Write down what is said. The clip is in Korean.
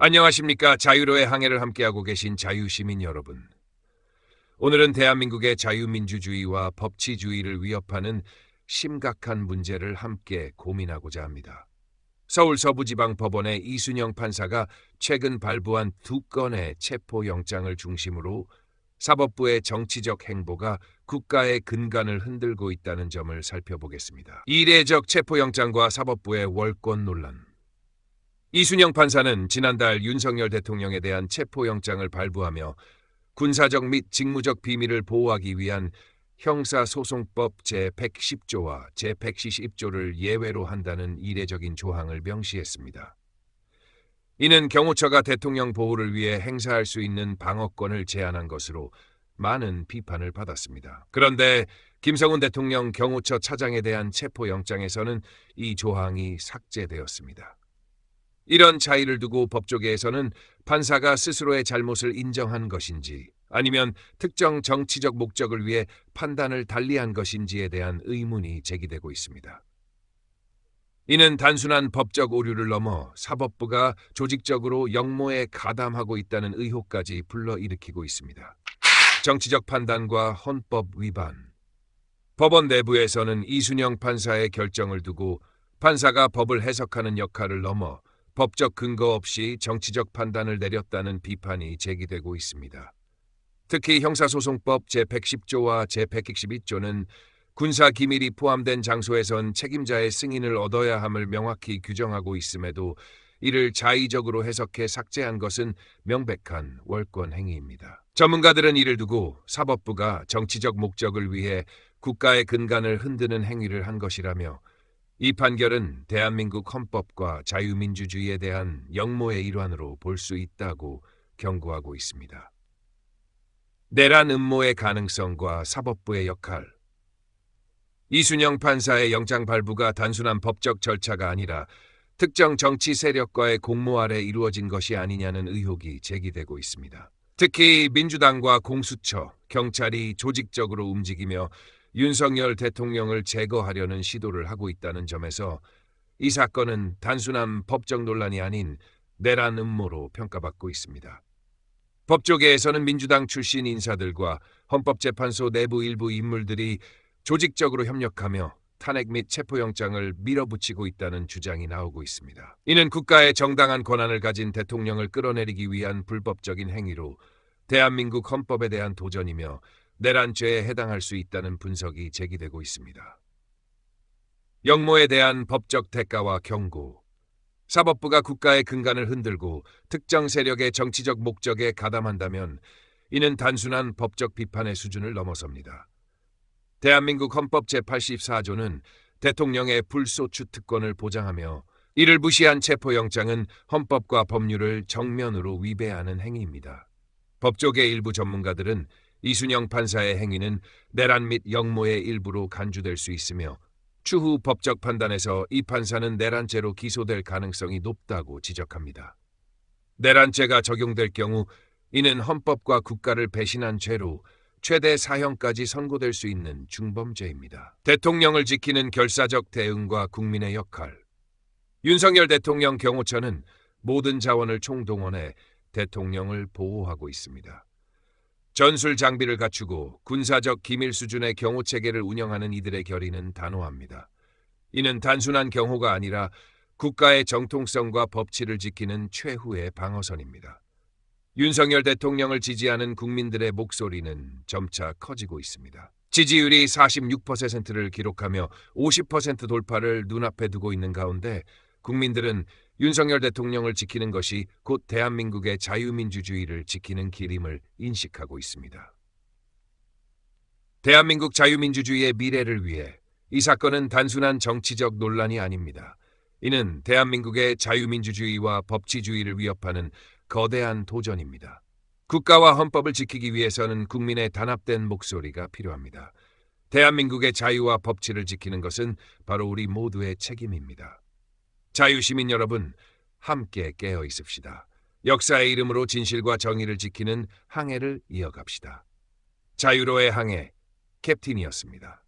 안녕하십니까. 자유로의 항해를 함께하고 계신 자유시민 여러분. 오늘은 대한민국의 자유민주주의와 법치주의를 위협하는 심각한 문제를 함께 고민하고자 합니다. 서울 서부지방법원의 이순영 판사가 최근 발부한 2건의 체포영장을 중심으로 사법부의 정치적 행보가 국가의 근간을 흔들고 있다는 점을 살펴보겠습니다. 이례적 체포영장과 사법부의 월권 논란. 이순영 판사는 지난달 윤석열 대통령에 대한 체포영장을 발부하며 군사적 및 직무적 비밀을 보호하기 위한 형사소송법 제110조와 제112조를 예외로 한다는 이례적인 조항을 명시했습니다. 이는 경호처가 대통령 보호를 위해 행사할 수 있는 방어권을 제한한 것으로 많은 비판을 받았습니다. 그런데 김성훈 대통령 경호처 차장에 대한 체포영장에서는 이 조항이 삭제되었습니다. 이런 차이를 두고 법조계에서는 판사가 스스로의 잘못을 인정한 것인지 아니면 특정 정치적 목적을 위해 판단을 달리한 것인지에 대한 의문이 제기되고 있습니다. 이는 단순한 법적 오류를 넘어 사법부가 조직적으로 역모에 가담하고 있다는 의혹까지 불러일으키고 있습니다. 정치적 판단과 헌법 위반. 법원 내부에서는 이순영 판사의 결정을 두고 판사가 법을 해석하는 역할을 넘어 법적 근거 없이 정치적 판단을 내렸다는 비판이 제기되고 있습니다. 특히 형사소송법 제110조와 제112조는 군사기밀이 포함된 장소에선 책임자의 승인을 얻어야 함을 명확히 규정하고 있음에도 이를 자의적으로 해석해 삭제한 것은 명백한 월권 행위입니다. 전문가들은 이를 두고 사법부가 정치적 목적을 위해 국가의 근간을 흔드는 행위를 한 것이라며 이 판결은 대한민국 헌법과 자유민주주의에 대한 역모의 일환으로 볼 수 있다고 경고하고 있습니다. 내란 음모의 가능성과 사법부의 역할. 이순영 판사의 영장 발부가 단순한 법적 절차가 아니라 특정 정치 세력과의 공모 아래 이루어진 것이 아니냐는 의혹이 제기되고 있습니다. 특히 민주당과 공수처, 경찰이 조직적으로 움직이며 윤석열 대통령을 제거하려는 시도를 하고 있다는 점에서 이 사건은 단순한 법적 논란이 아닌 내란 음모로 평가받고 있습니다. 법조계에서는 민주당 출신 인사들과 헌법재판소 내부 일부 인물들이 조직적으로 협력하며 탄핵 및 체포영장을 밀어붙이고 있다는 주장이 나오고 있습니다. 이는 국가의 정당한 권한을 가진 대통령을 끌어내리기 위한 불법적인 행위로 대한민국 헌법에 대한 도전이며 내란죄에 해당할 수 있다는 분석이 제기되고 있습니다. 역모에 대한 법적 대가와 경고. 사법부가 국가의 근간을 흔들고 특정 세력의 정치적 목적에 가담한다면 이는 단순한 법적 비판의 수준을 넘어섭니다. 대한민국 헌법 제84조는 대통령의 불소추 특권을 보장하며 이를 무시한 체포영장은 헌법과 법률을 정면으로 위배하는 행위입니다. 법조계 일부 전문가들은 이순영 판사의 행위는 내란 및 역모의 일부로 간주될 수 있으며 추후 법적 판단에서 이 판사는 내란죄로 기소될 가능성이 높다고 지적합니다. 내란죄가 적용될 경우 이는 헌법과 국가를 배신한 죄로 최대 사형까지 선고될 수 있는 중범죄입니다. 대통령을 지키는 결사적 대응과 국민의 역할. 윤석열 대통령 경호처는 모든 자원을 총동원해 대통령을 보호하고 있습니다. 전술 장비를 갖추고 군사적 기밀 수준의 경호 체계를 운영하는 이들의 결의는 단호합니다. 이는 단순한 경호가 아니라 국가의 정통성과 법치를 지키는 최후의 방어선입니다. 윤석열 대통령을 지지하는 국민들의 목소리는 점차 커지고 있습니다. 지지율이 46%를 기록하며 50% 돌파를 눈앞에 두고 있는 가운데 국민들은 윤석열 대통령을 지키는 것이 곧 대한민국의 자유민주주의를 지키는 길임을 인식하고 있습니다. 대한민국 자유민주주의의 미래를 위해 이 사건은 단순한 정치적 논란이 아닙니다. 이는 대한민국의 자유민주주의와 법치주의를 위협하는 거대한 도전입니다. 국가와 헌법을 지키기 위해서는 국민의 단합된 목소리가 필요합니다. 대한민국의 자유와 법치를 지키는 것은 바로 우리 모두의 책임입니다. 자유시민 여러분, 함께 깨어 있읍시다. 역사의 이름으로 진실과 정의를 지키는 항해를 이어갑시다. 자유로의 항해, 캡틴이었습니다.